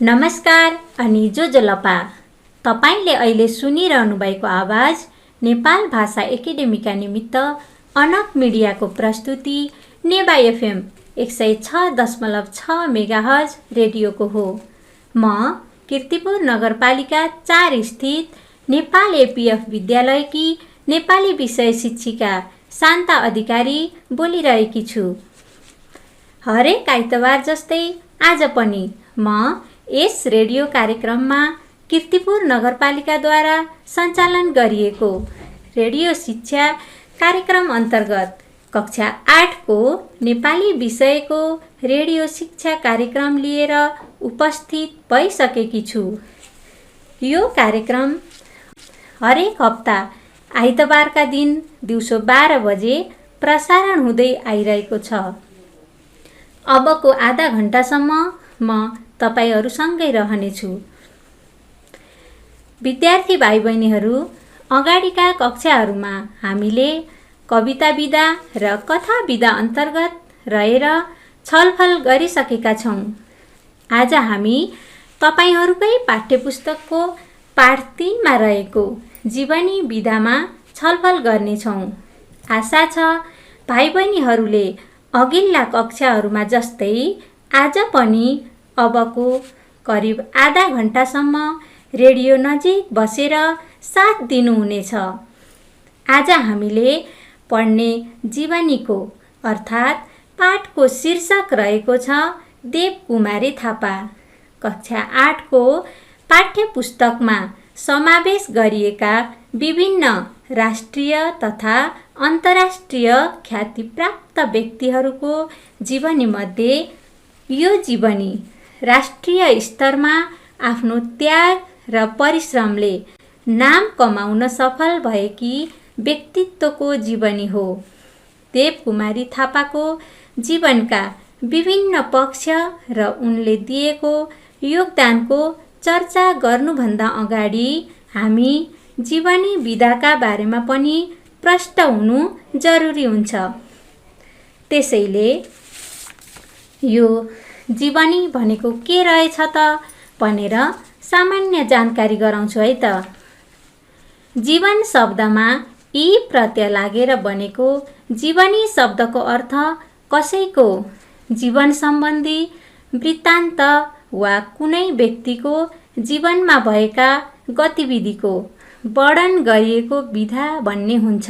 नमस्कार अनि जोजोलपा। तपाईले अहिले सुनिरहनु भएको आवाज नेपाल भाषा एकेडेमीका निमित्त अनक मिडियाको प्रस्तुति नेवा एफएम 106.6 मेगाहर्ज रेडियोको हो। म कीर्तिपुर नगरपालिका 4 स्थित नेपाल एपीएफ विद्यालयकी नेपाली विषय शिक्षिका शान्ता अधिकारी बोलिरहेकी छु। हरेक आइतबार जस्तै आज पनि म यस रेडियो कार्यक्रममा कीर्तिपुर नगरपालिकाद्वारा सञ्चालन गरिएको रेडियो शिक्षा कार्यक्रम अन्तर्गत कक्षा 8 को नेपाली विषयको रेडियो शिक्षा कार्यक्रम लिएर उपस्थित भइसकेकी छु। यो कार्यक्रम हरेक हप्ता आइतबारका दिन दिउँसो 12 बजे प्रसारण हुँदै आइरहेको छ। अबको आधा घण्टासम्म म तपाईहरुसँगै रहनेछु। विद्यार्थी भाइ बहिनीहरू, अगाडिका कक्षाहरूमा हामीले कविता विधा र कथा विधा अन्तर्गत रहेर छलफल गरिसकेका छौं। आज हामी तपाईहरुकै पाठ्यपुस्तकको पाठ 3 मा रहेको जीवनी विधामा छलफल गर्नेछौं। आशा छ भाइ बहिनीहरूले अघिल्ला कक्षाहरूमा जस्तै आज पनि अबको करिब आधा घण्टासम्म रेडियो नजिक बसेर साथ दिनुहुनेछ। आज हामीले पढ्ने जीवनीको अर्थात् पाठको शीर्षक रहेको छ देवकुमारी थापा। कक्षा 8 को पाठ्यपुस्तकमा समावेश गरिएका विभिन्न राष्ट्रिय तथा अन्तर्राष्ट्रिय ख्यातिप्राप्त व्यक्तिहरूको जीवनीमध्ये यो जीवनी राष्ट्रिय स्तरमा आफ्नो त्याग र परिश्रमले नाम कमाउन सफल भएकी व्यक्तित्वको जीवनी हो। देवकुमारी थापाको जीवनका विभिन्न पक्ष र उनले दिएको योगदानको चर्चा गर्नुभन्दा अगाडि हामी जीवनी विधाका बारेमा पनि प्रष्ट हुनु जरुरी हुन्छ। त्यसैले यो जीवनी भनेको के रहेछ त भनेर सामान्य जानकारी गराउँछु है त। जीवन शब्दमा ई प्रत्यय लागेर बनेको जीवनी शब्दको अर्थ कसैको जीवन सम्बन्धी वृत्तान्त वा कुनै व्यक्तिको जीवनमा भएका गतिविधिको वर्णन गरिएको विधा भन्ने हुन्छ।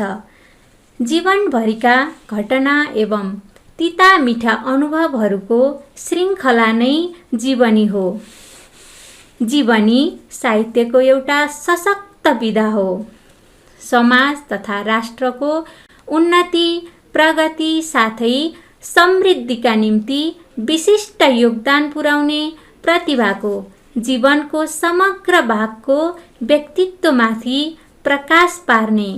जीवनभरिका घटना एवं तिता मिठा अनुभवहरूको श्रृङ्खला नै जीवनी हो। जीवनी साहित्यको एउटा सशक्त विधा हो। समाज तथा राष्ट्रको उन्नति, प्रगति साथै समृद्धिका निम्ति विशिष्ट योगदान पुर्याउने प्रतिभाको जीवनको समग्र भागको व्यक्तित्वमाथि प्रकाश पार्ने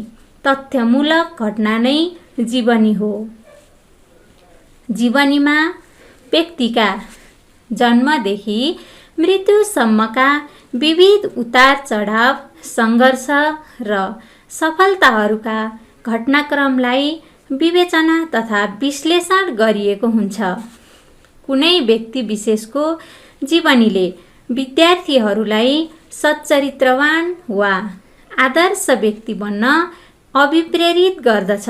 तथ्यमूलक घटना नै जीवनी हो। जीवनीमा व्यक्तिका जन्मदेखि मृत्युसम्मका विविध उतार चढाव, सङ्घर्ष र सफलताहरूका घटनाक्रमलाई विवेचना तथा विश्लेषण गरिएको हुन्छ। कुनै व्यक्ति विशेषको जीवनीले विद्यार्थीहरूलाई सच्चरित्रवान वा आदर्श व्यक्ति बन्न अभिप्रेरित गर्दछ।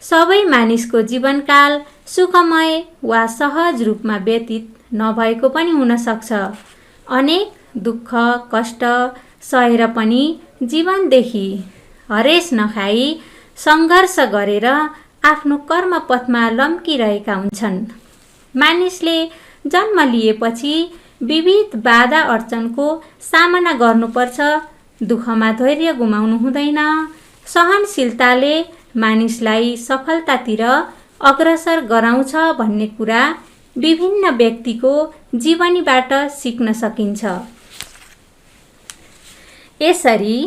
सबै मानिसको जीवनकाल सुखमय वा सहज रूपमा व्यतीत नभएको पनि हुन सक्छ। अनेक दुःख कष्ट सहेर पनि जीवनदेखि हरेस नखाई सङ्घर्ष गरेर आफ्नो कर्मपथमा लम्किरहेका हुन्छन्। मानिसले जन्म लिएपछि विविध बाधा अडचनको सामना गर्नुपर्छ। दुःखमा धैर्य गुमाउनु हुँदैन। सहनशीलताले मानिसलाई सफलतातिर अग्रसर गराउँछ भन्ने कुरा विभिन्न व्यक्तिको जीवनीबाट सिक्न सकिन्छ। यसरी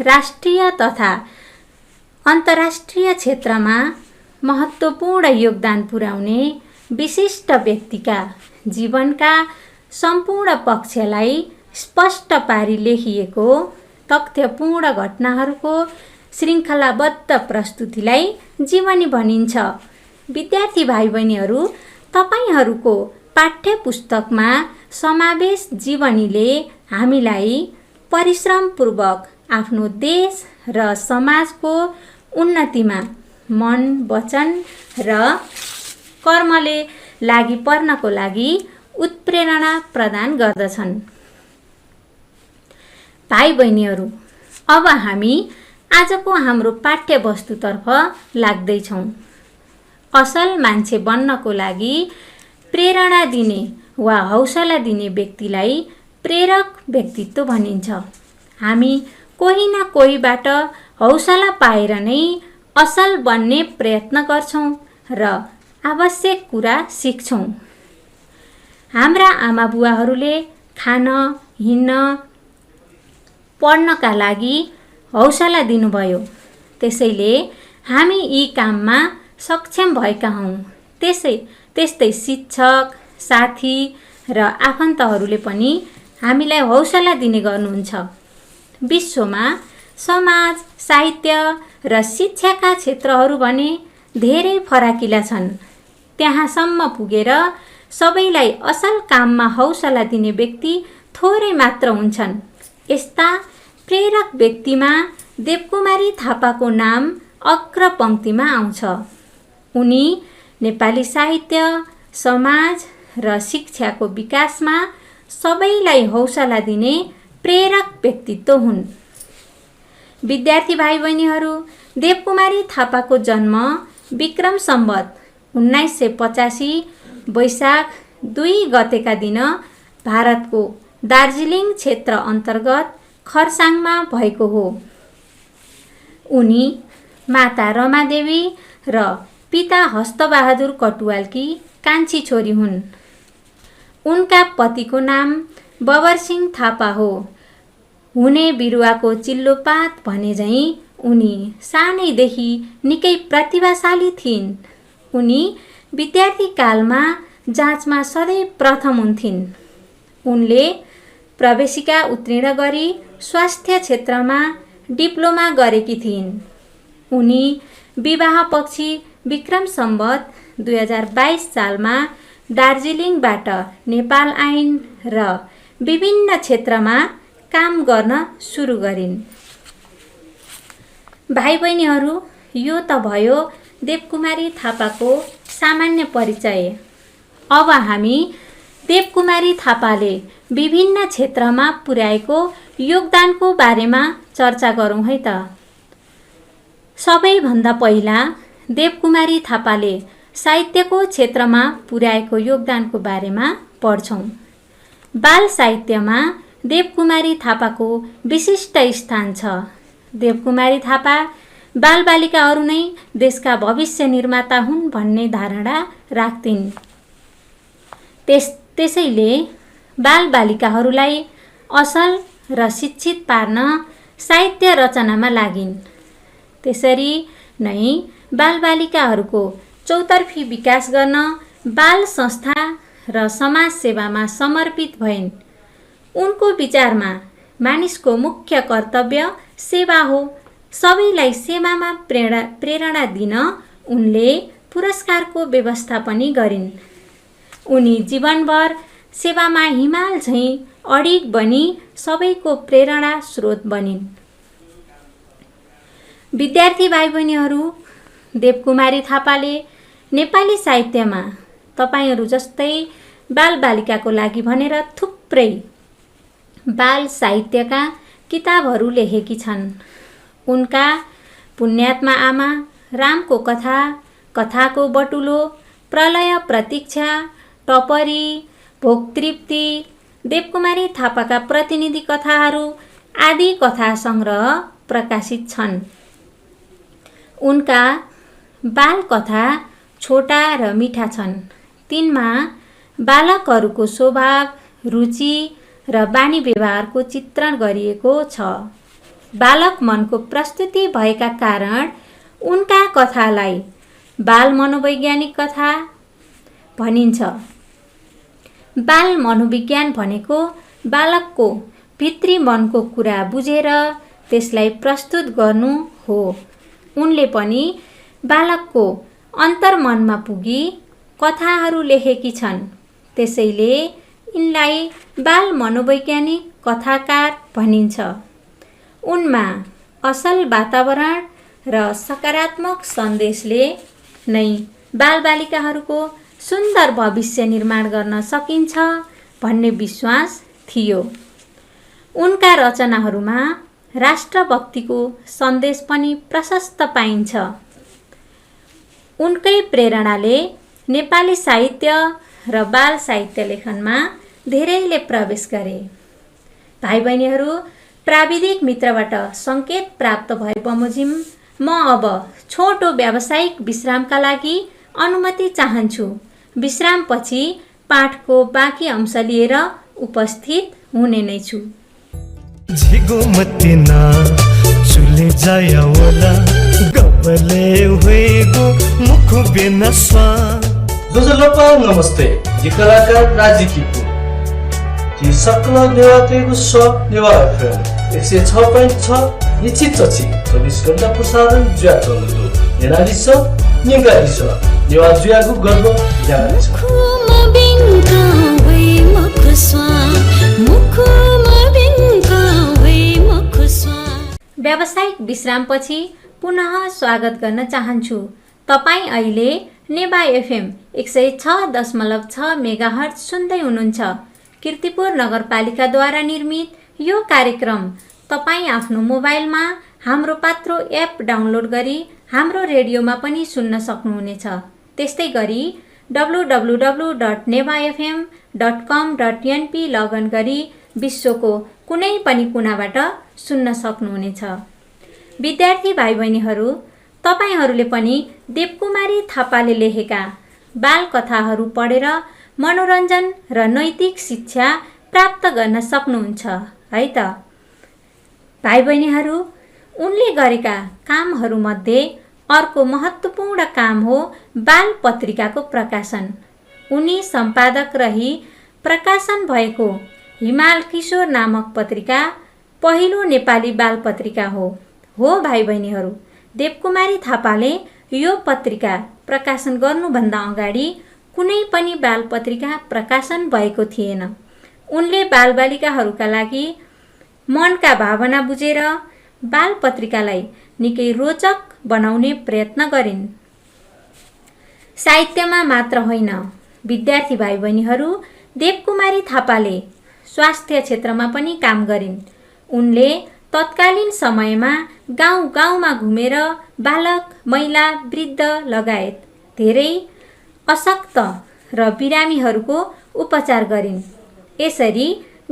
राष्ट्रिय तथा अन्तर्राष्ट्रिय क्षेत्रमा महत्त्वपूर्ण योगदान पुर्याउने विशिष्ट व्यक्तिका जीवनका सम्पूर्ण पक्षलाई स्पष्ट पारी लेखिएको तथ्यपूर्ण घटनाहरूको श्रृङ्खलाबद्ध प्रस्तुतिलाई जीवनी भनिन्छ। विद्यार्थी भाइ बहिनीहरू, तपाईहरूको पाठ्यपुस्तकमा समावेश जीवनीले हामीलाई परिश्रमपूर्वक आफ्नो देश र समाजको उन्नतिमा मन, वचन र कर्मले लागि पर्नको लागि उत्प्रेरणा प्रदान गर्दछन्। भाइ बहिनीहरू, अब हामी आजको हाम्रो पाठ्यवस्तुतर्फ लाग्दैछौँ। असल मान्छे बन्नको लागि प्रेरणा दिने वा हौसला दिने व्यक्तिलाई प्रेरक व्यक्तित्व भनिन्छ। हामी कोही न कोहीबाट हौसला पाएर नै असल बन्ने प्रयत्न गर्छौँ र आवश्यक कुरा सिक्छौँ। हाम्रा आमा बुवाहरूले खान, हिँड्न, पढ्नका लागि हौसला दिनुभयो। त्यसैले हामी यी काममा सक्षम भएका हौँ। त्यस्तै शिक्षक, साथी र आफन्तहरूले पनि हामीलाई हौसला दिने गर्नुहुन्छ। विश्वमा समाज, साहित्य र शिक्षाका क्षेत्रहरू भने धेरै फराकिला छन्। त्यहाँसम्म पुगेर सबैलाई असल काममा हौसला दिने व्यक्ति थोरै मात्र हुन्छन्। यस्ता प्रेरक व्यक्तिमा देवकुमारी थापाको नाम अग्रपङ्क्तिमा आउँछ। उनी नेपाली साहित्य, समाज र शिक्षाको विकासमा सबैलाई हौसला दिने प्रेरक व्यक्तित्व हुन्। विद्यार्थी भाइ बहिनीहरू, देवकुमारी थापाको जन्म विक्रम सम्वत 1985 वैशाख 2 गतेका दिन भारतको दार्जिलिङ क्षेत्र अन्तर्गत खरसाङमा भएको हो। उनी माता रमादेवी र पिता हस्तबहादुर कटुवालकी कान्छी छोरी हुन्। उनका पतिको नाम बबरसिंह थापा हो। हुने बिरुवाको चिल्लोपात भने झैँ उनी सानैदेखि निकै प्रतिभाशाली थिइन्। उनी विद्यार्थी कालमा जाँचमा सधैँ प्रथम हुन्थिन्। उनले प्रवेशिका उत्तीर्ण गरी स्वास्थ्य क्षेत्रमा डिप्लोमा गरेकी थिइन्। उनी विवाहपछि विक्रम सम्वत 2022 सालमा दार्जिलिङबाट नेपाल आइन् र विभिन्न क्षेत्रमा काम गर्न सुरु गरिन्। भाइ बहिनीहरू, यो त भयो देवकुमारी थापाको सामान्य परिचय। अब हामी देवकुमारी थापाले विभिन्न क्षेत्रमा पुर्याएको योगदानको बारेमा चर्चा गरौँ है त। सबैभन्दा पहिला देवकुमारी थापाले साहित्यको क्षेत्रमा पुर्याएको योगदानको बारेमा पढ्छौँ। बाल साहित्यमा देवकुमारी थापाको विशिष्ट स्थान छ। देवकुमारी थापा बालबालिकाहरू नै देशका भविष्य निर्माता हुन् भन्ने धारणा राख्थिन्। त्यसैले बालबालिकाहरूलाई असल र शिक्षित पार्न साहित्य रचनामा लागिन्। त्यसरी नै बालबालिकाहरूको चौतर्फी विकास गर्न बाल संस्था र समाज सेवामा समर्पित भइन्। उनको विचारमा मानिसको मुख्य कर्तव्य सेवा हो। सबैलाई सेवामा प्रेरणा दिन उनले पुरस्कारको व्यवस्था पनि गरिन्। उनी जीवनभर सेवामा हिमाल झैँ अडिग बनी सबैको प्रेरणा स्रोत बनिन्। विद्यार्थी भाइ बहिनीहरू, देवकुमारी थापाले नेपाली साहित्यमा तपाईहरू जस्तै बालबालिकाको लागि भनेर थुप्रै बाल साहित्यका किताबहरू लेखेकी छन्। उनका पुण्यात्मा आमा, रामको कथा, कथाको बटुलो, प्रलय प्रतीक्षा, टपरी, भोगतृप्ति, देवकुमारी थापाका प्रतिनिधि कथाहरू आदि कथा सङ्ग्रह प्रकाशित छन्। उनका बाल कथा छोटा र मिठा छन्। तिनमा बालकहरूको स्वभाव, रुचि र बानी व्यवहारको चित्रण गरिएको छ। बालक मनको प्रस्तुति भएका कारण उनका कथालाई बाल मनोवैज्ञानिक कथा भनिन्छ। बाल मनोविज्ञान भनेको बालकको भित्री मनको कुरा बुझेर त्यसलाई प्रस्तुत गर्नु हो। उनले पनि बालकको अन्तर्मनमा पुगी कथाहरू लेखेकी छन्। त्यसैले यिनलाई बाल मनोवैज्ञानिक कथाकार भनिन्छ। उनमा असल वातावरण र सकारात्मक सन्देशले नै बालबालिकाहरूको सुन्दर भविष्य निर्माण गर्न सकिन्छ भन्ने विश्वास थियो। उनका रचनाहरूमा राष्ट्रभक्तिको सन्देश पनि प्रशस्त पाइन्छ। उनकै प्रेरणाले नेपाली साहित्य र बाल साहित्य लेखनमा धेरैले प्रवेश गरे। भाइ बहिनीहरू, प्राविधिक मित्रबाट सङ्केत प्राप्त भए बमोजिम म अब छोटो व्यावसायिक विश्रामका लागि अनुमति चाहन्छु। विश्रामपछि पाठको बाँकी अंश लिएर उपस्थित हुने नै छु। झिगो मतिना चुले जाया वाला गबले हुएगो मुख बेनस्वा। दोस्तों नमस्ते, ये कलाकार राजी टिपू जी सकल नेवातेको स नेवा एफएम 106.6 निश्चित चची 24 घण्टा प्रसारण जुया चल्दो नेनाली स निगाली स नेवा जुयाको गर्व जाने छ। व्यावसायिक विश्रामपछि पुनः स्वागत गर्न चाहन्छु। तपाईँ अहिले नेवा एफएम 106.6 मेगाहर्ज सुन्दै हुनुहुन्छ। कीर्तिपुर नगरपालिकाद्वारा निर्मित यो कार्यक्रम तपाईँ आफ्नो मोबाइलमा हाम्रो पात्रो एप डाउनलोड गरी हाम्रो रेडियोमा पनि सुन्न सक्नुहुनेछ। त्यस्तै गरी www.nevafm.com.np लगइन गरी विश्वको कुनै पनि कुनाबाट सुन्न सक्नुहुनेछ। विद्यार्थी भाइ बहिनीहरू, तपाईहरूले पनि देवकुमारी थापाले लेखेका बाल कथाहरू पढेर मनोरञ्जन र नैतिक शिक्षा प्राप्त गर्न सक्नुहुन्छ है त? भाइ बहिनीहरू, उनले गरेका कामहरूमध्ये अर्को महत्त्वपूर्ण काम हो बाल पत्रिकाको प्रकाशन। उनी सम्पादक रही प्रकाशन भएको हिमाल किशोर नामक पत्रिका पहिलो नेपाली बाल पत्रिका हो भाइ बहिनीहरू। देवकुमारी थापाले यो पत्रिका प्रकाशन गर्नुभन्दा अगाडि कुनै पनि बाल पत्रिका प्रकाशन भएको थिएन। उनले बालबालिकाहरूका लागि मनका भावना बुझेर बाल पत्रिकालाई निकै रोचक बनाउने प्रयत्न गरिन्। साहित्यमा मात्र होइन विद्यार्थी भाइ बहिनीहरू, देवकुमारी थापाले स्वास्थ्य क्षेत्रमा पनि काम गरिन्। उनले तत्कालीन समयमा गाउँ गाउँमा घुमेर बालक, महिला, वृद्ध लगायत धेरै अशक्त र बिरामीहरूको उपचार गरिन्। यसरी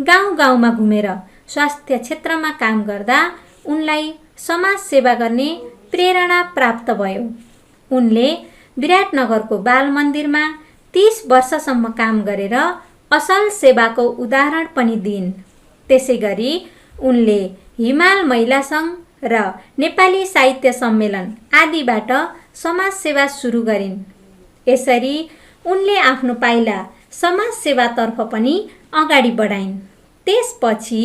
गाउँ गाउँमा घुमेर स्वास्थ्य क्षेत्रमा काम गर्दा उनलाई समाज सेवा गर्ने प्रेरणा प्राप्त भयो। उनले विराटनगरको बाल मन्दिरमा 30 वर्षसम्म काम गरेर असल सेवाको उदाहरण पनि दिइन्। त्यसै गरी उनले हिमाल महिला सङ्घ र नेपाली साहित्य सम्मेलन आदिबाट समाज सेवा सुरु गरिन्। यसरी उनले आफ्नो पाइला समाज सेवातर्फ पनि अगाडि बढाइन्। त्यसपछि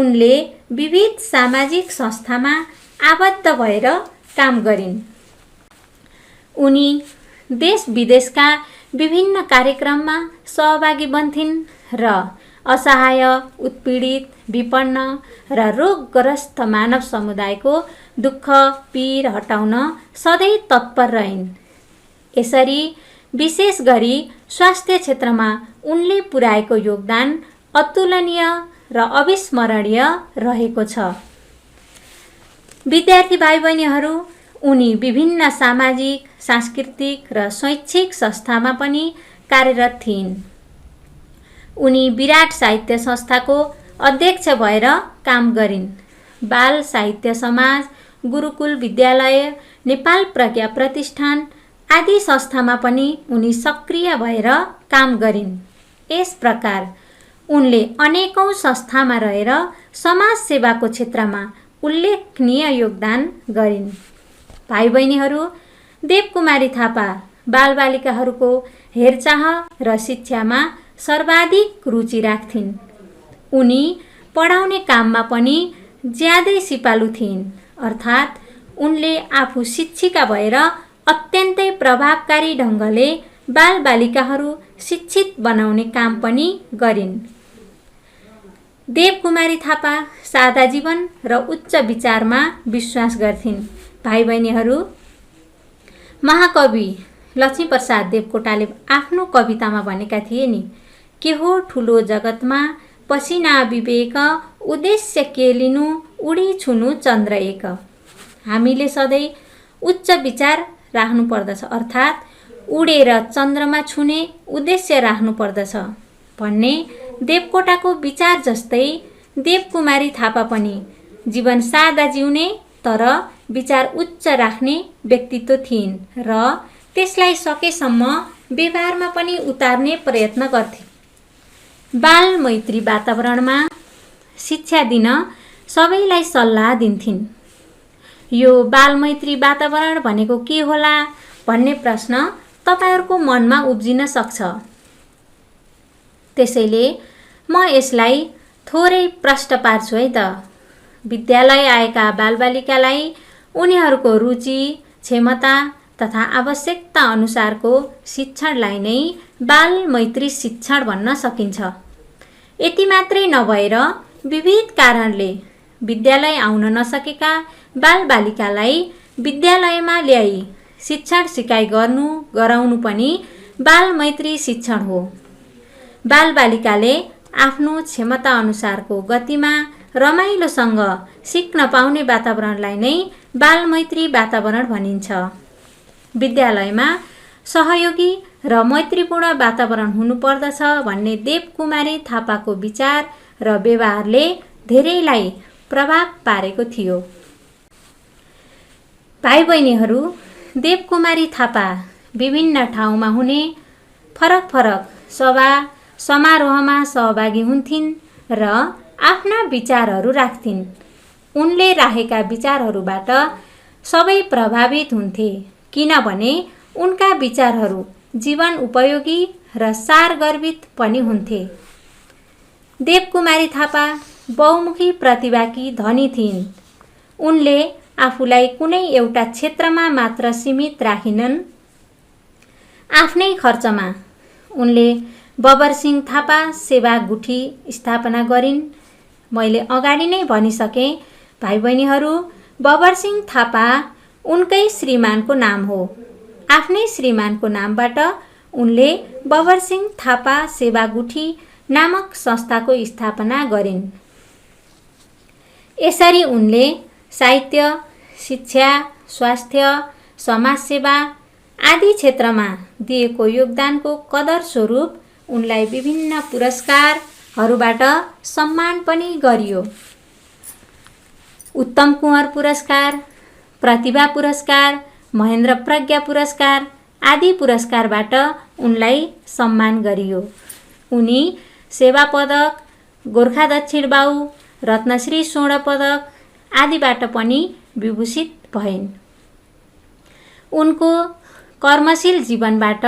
उनले विविध सामाजिक संस्थामा आबद्ध भएर काम गरिन्। उनी देश विदेशका विभिन्न कार्यक्रममा सहभागी बन्थिन् र असहाय, उत्पीडित, विपन्न र रोगग्रस्त मानव समुदायको दुःख पीर हटाउन सधैँ तत्पर रहिन्। यसरी विशेष गरी स्वास्थ्य क्षेत्रमा उनले पुर्याएको योगदान अतुलनीय र अविस्मरणीय रहेको छ। विद्यार्थी भाइ बहिनीहरू, उनी विभिन्न सामाजिक, सांस्कृतिक र शैक्षिक संस्थामा पनि कार्यरत थिइन्। उनी विराट साहित्य संस्थाको अध्यक्ष भएर काम गरिन्। बाल साहित्य समाज, गुरुकुल विद्यालय, नेपाल प्रज्ञा प्रतिष्ठान आदि संस्थामा पनि उनी सक्रिय भएर काम गरिन्। यस प्रकार उनले अनेकौं संस्थामा रहेर समाज सेवाको क्षेत्रमा उल्लेखनीय योगदान गरिन्। भाइ बहिनीहरू, देवकुमारी थापा बालबालिकाहरूको हेरचाह र शिक्षामा सर्वाधिक रुचि राख्थिन्। उनी पढाउने काममा पनि ज्यादै सिपालु थिइन्। अर्थात् उनले आफू शिक्षिका भएर अत्यन्तै प्रभावकारी ढङ्गले बालबालिकाहरू शिक्षित बनाउने काम पनि गरिन्। देवकुमारी थापा सादा जीवन र उच्च विचारमा विश्वास गर्थिन्। भाइ बहिनीहरू, महाकवि लक्ष्मीप्रसाद देवकोटाले आफ्नो कवितामा भनेका थिए नि, के हो ठुलो जगतमा पसिना विवेक, उद्देश्य के लिनु उडी छुनु चन्द्र एक। हामीले सधैँ उच्च विचार राख्नु पर्दछ, अर्थात् उडेर चन्द्रमा छुने उद्देश्य राख्नु पर्दछ भन्ने देवकोटाको विचार जस्तै देवकुमारी थापा पनि जीवन सादा जिउने तर विचार उच्च राख्ने व्यक्तित्व थिइन् र त्यसलाई सकेसम्म व्यवहारमा पनि उतार्ने प्रयत्न गर्थे। बाल मैत्री वातावरणमा शिक्षा दिन सबैलाई सल्लाह दिन्थिन्। यो बाल मैत्री वातावरण भनेको के होला भन्ने प्रश्न तपाईहरूको मनमा उब्जिन सक्छ। त्यसैले म यसलाई थोरै प्रष्ट पार्छु है त। विद्यालय आएका बालबालिकालाई उनीहरूको रुचि, क्षमता तथा आवश्यकता अनुसारको शिक्षणलाई नै बाल मैत्री शिक्षण भन्न सकिन्छ। यति मात्रै नभएर विविध कारणले विद्यालय आउन नसकेका बालबालिकालाई विद्यालयमा ल्याई शिक्षण सिकाइ गराउनु पनि बाल मैत्री शिक्षण हो। बालबालिकाले आफ्नो क्षमता अनुसारको गतिमा रमाइलोसँग सिक्न पाउने वातावरणलाई नै बाल मैत्री वातावरण भनिन्छ। विद्यालयमा सहयोगी र मैत्रीपूर्ण वातावरण हुनुपर्दछ भन्ने देवकुमारी थापाको विचार र व्यवहारले धेरैलाई प्रभाव पारेको थियो। भाइ बहिनीहरू, देवकुमारी थापा विभिन्न ठाउँमा हुने फरक फरक सभा समारोहमा सहभागी हुन्थिन् र आफ्ना विचारहरू राख्थिन्। उनले राखेका विचारहरूबाट सबै प्रभावित हुन्थे, किनभने उनका विचारहरू जीवन उपयोगी र सारगर्भित पनि हुन्थे। देवकुमारी थापा बहुमुखी प्रतिभाकी धनी थिइन्। उनले आफूलाई कुनै एउटा क्षेत्रमा मात्र सीमित राखिनन्। आफ्नै खर्चमा उनले बबरसिंह थापा सेवा गुठी स्थापना गरिन्। मैले अगाडि नै भनिसकेँ भाइ बहिनीहरू, बबरसिंह थापा उनकै श्रीमानको नाम हो। आफ्नै श्रीमानको नामबाट उनले बबरसिंह थापा सेवा गुठी नामक संस्थाको स्थापना गरिन्। यसरी उनले साहित्य, शिक्षा, स्वास्थ्य, समाजसेवा आदि क्षेत्रमा दिएको योगदानको कदर स्वरूप उनलाई विभिन्न पुरस्कारहरूबाट सम्मान पनि गरियो। उत्तम कुँवर पुरस्कार, प्रतिभा पुरस्कार, महेन्द्र प्रज्ञा पुरस्कार आदि पुरस्कारबाट उनलाई सम्मान गरियो। उनी सेवा पदक, गोर्खा दक्षिण बाहु, रत्नश्री स्वर्ण पदक आदिबाट पनि विभूषित भइन्। उनको कर्मशील जीवनबाट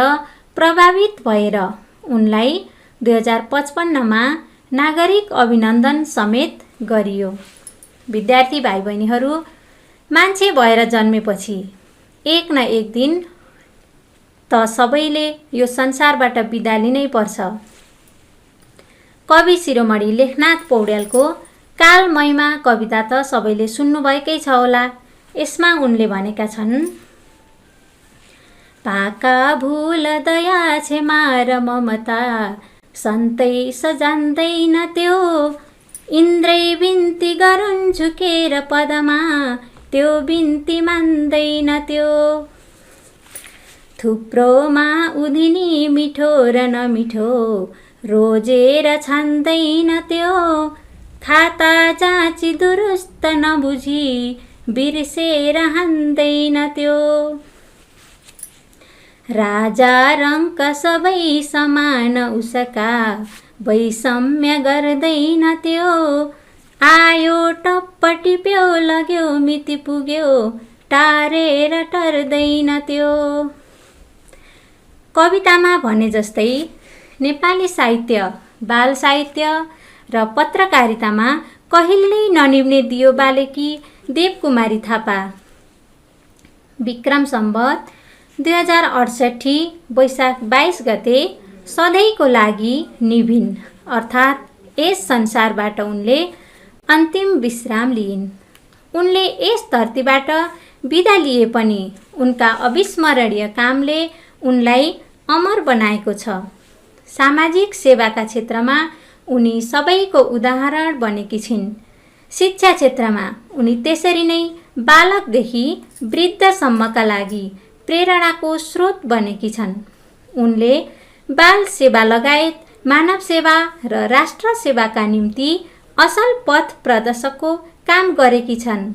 प्रभावित भएर उनलाई 2055मा नागरिक अभिनन्दन समेत गरियो। विद्यार्थी भाइ बहिनीहरू, मान्छे भएर जन्मेपछि एक न एक दिन त सबैले यो संसारबाट बिदा लिनै पर्छ। कवि शिरोमणि लेखनाथ पौड्यालको काल महिमा कविता त सबैले सुन्नुभएकै छ होला। यसमा उनले भनेका छन्, पाका भूल दया क्षमा र ममता सन्तै सजान्दैन त्यो, इन्द्रै बिन्ती गरुन् झुकेर पदमा त्यो बिन्ती मान्दैन त्यो, थुप्रोमा उधिनी मिठो र नमिठो रोजेर छान्दैन त्यो, खाता जाँची दुरुस्त नबुझी बिर्सेर हान्दैन त्यो, राजा रङ्क सबै समान उसका वैषम्य गर्दैन त्यो, आयो टप्प टिप्यो लग्यो मिति पुग्यो टारेर टर्दैन त्यो। कवितामा भने जस्तै नेपाली साहित्य, बाल साहित्य र पत्रकारितामा कहिल्यै ननिभ्ने दियो बालेकी देवकुमारी थापा विक्रम सम्वत 2068 वैशाख 22 गते सधैँको लागि निभिन्, अर्थात् यस संसारबाट उनले अन्तिम विश्राम लिइन्। उनले यस धरतीबाट बिदा लिए पनि उनका अविस्मरणीय कामले उनलाई अमर बनाएको छ। सामाजिक सेवाका क्षेत्रमा उनी सबैको उदाहरण बनेकी छिन्। शिक्षा क्षेत्रमा उनी त्यसरी नै बालकदेखि वृद्धसम्मका लागि प्रेरणाको स्रोत बनेकी छन्। उनले बाल सेवा लगायत मानव सेवा र राष्ट्र सेवाका निम्ति असल पथ प्रदर्शकको काम गरेकी छन्।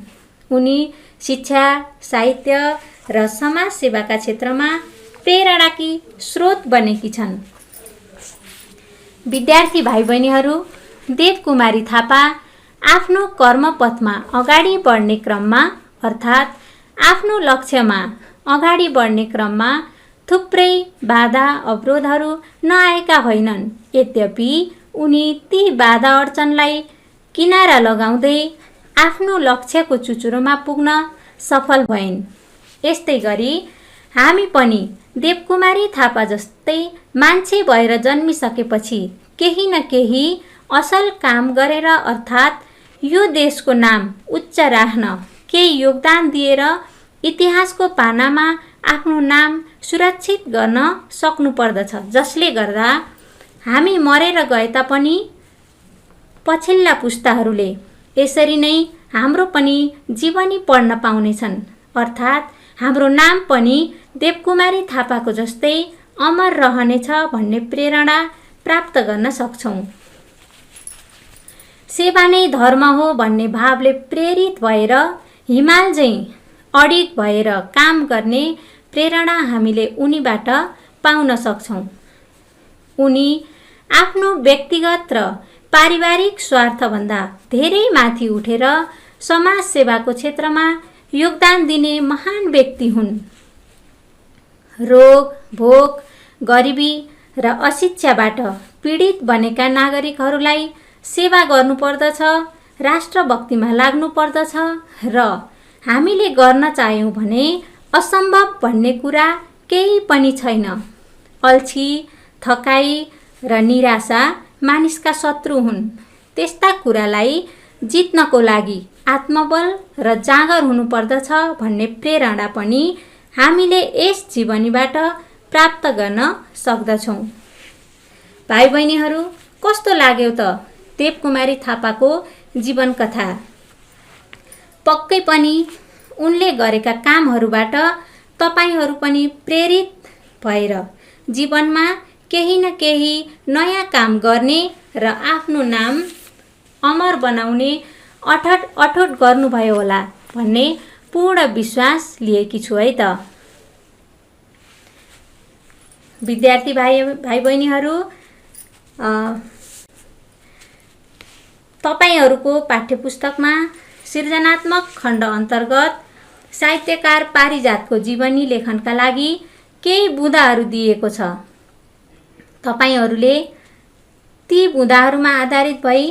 उनी शिक्षा, साहित्य र समाज सेवाका क्षेत्रमा प्रेरणाकी स्रोत बनेकी छन्। विद्यार्थी भाइ बहिनीहरू, देवकुमारी थापा आफ्नो कर्मपथमा अगाडि बढ्ने क्रममा अर्थात् आफ्नो लक्ष्यमा अगाडि बढ्ने क्रममा थुप्रै बाधा अवरोधहरू नआएका होइनन्। यद्यपि उनी ती बाधा अडचनलाई किनारा लगाउँदै आफ्नो लक्ष्यको चुचुरोमा पुग्न सफल भइन्। यस्तै गरी हामी पनि देवकुमारी थापा जस्तै मान्छे भएर जन्मिसकेपछि केही न केही असल काम गरेर अर्थात् यो देशको नाम उच्च राख्न केही योगदान दिएर इतिहासको पानामा आफ्नो नाम सुरक्षित गर्न सक्नुपर्दछ, जसले गर्दा हामी मरेर गए तापनि पछिल्ला पुस्ताहरूले यसरी नै हाम्रो पनि जीवनी पढ्न पाउनेछन्, अर्थात् हाम्रो नाम पनि देवकुमारी थापाको जस्तै अमर रहनेछ भन्ने प्रेरणा प्राप्त गर्न सक्छौँ। सेवा नै धर्म हो भन्ने भावले प्रेरित भएर हिमाल झैँ अडिग भएर काम गर्ने प्रेरणा हामीले उनीबाट पाउन सक्छौँ। उनी आफ्नो व्यक्तिगत र पारिवारिक स्वार्थभन्दा धेरै माथि उठेर समाज सेवाको क्षेत्रमा योगदान दिने महान व्यक्ति हुन्। रोग, भोक, गरिबी र अशिक्षाबाट पीडित बनेका नागरिकहरूलाई सेवा गर्नुपर्दछ, राष्ट्रभक्तिमा लाग्नुपर्दछ र हामीले गर्न चाह्यौँ भने असम्भव भन्ने कुरा केही पनि छैन। अल्छी, थकाइ र निराशा मानिसका शत्रु हुन्। त्यस्ता कुरालाई जित्नको लागि आत्मबल र जाँगर हुनुपर्दछ भन्ने प्रेरणा पनि हामीले यस जीवनीबाट प्राप्त गर्न सक्दछौँ। भाइ बहिनीहरू, कस्तो लाग्यो त देवकुमारी थापाको जीवन कथा? पक्कै पनि उनले गरेका कामहरूबाट तपाईहरू पनि प्रेरित भएर जीवनमा केही न केही नयाँ काम गर्ने र आफ्नो नाम अमर बनाउने अठोट गर्नुभयो होला भन्ने पूर्ण विश्वास लिएकी छु है त। विद्यार्थी भाइ बहिनीहरू, तपाईहरूको पाठ्यपुस्तकमा सृजनात्मक खण्ड अन्तर्गत साहित्यकार पारिजातको जीवनी लेखनका लागि केही बुँदाहरू दिएको छ। तपाईहरूले ती बुँदाहरूमा आधारित भई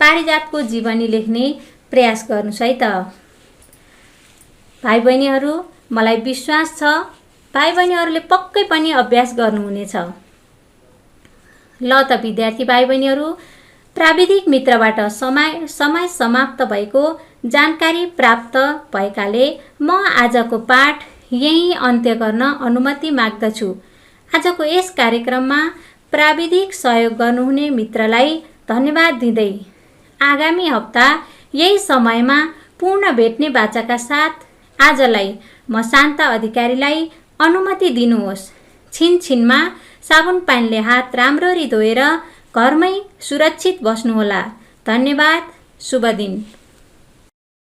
पारिजातको जीवनी लेख्ने प्रयास गर्नुहोस् है त। भाइ बहिनीहरू, मलाई विश्वास छ भाइ बहिनीहरूले पक्कै पनि अभ्यास गर्नुहुनेछ। ल त विद्यार्थी भाइ बहिनीहरू, प्राविधिक मित्रबाट समय समाप्त भएको जानकारी प्राप्त भएकाले म आजको पाठ यही अन्त्य गर्न अनुमति माग्दछु। आजको यस कार्यक्रममा प्राविधिक सहयोग गर्नुहुने मित्रलाई धन्यवाद दिँदै आगामी हप्ता यही समयमा पुनः भेट्ने बाचाका साथ आजलाई म शान्ता अधिकारीलाई अनुमति दिनुहोस्। छिनछिनमा साबुन पानीले हात राम्ररी धोएर घरमै सुरक्षित बस्नुहोला। धन्यवाद। शुभ दिन।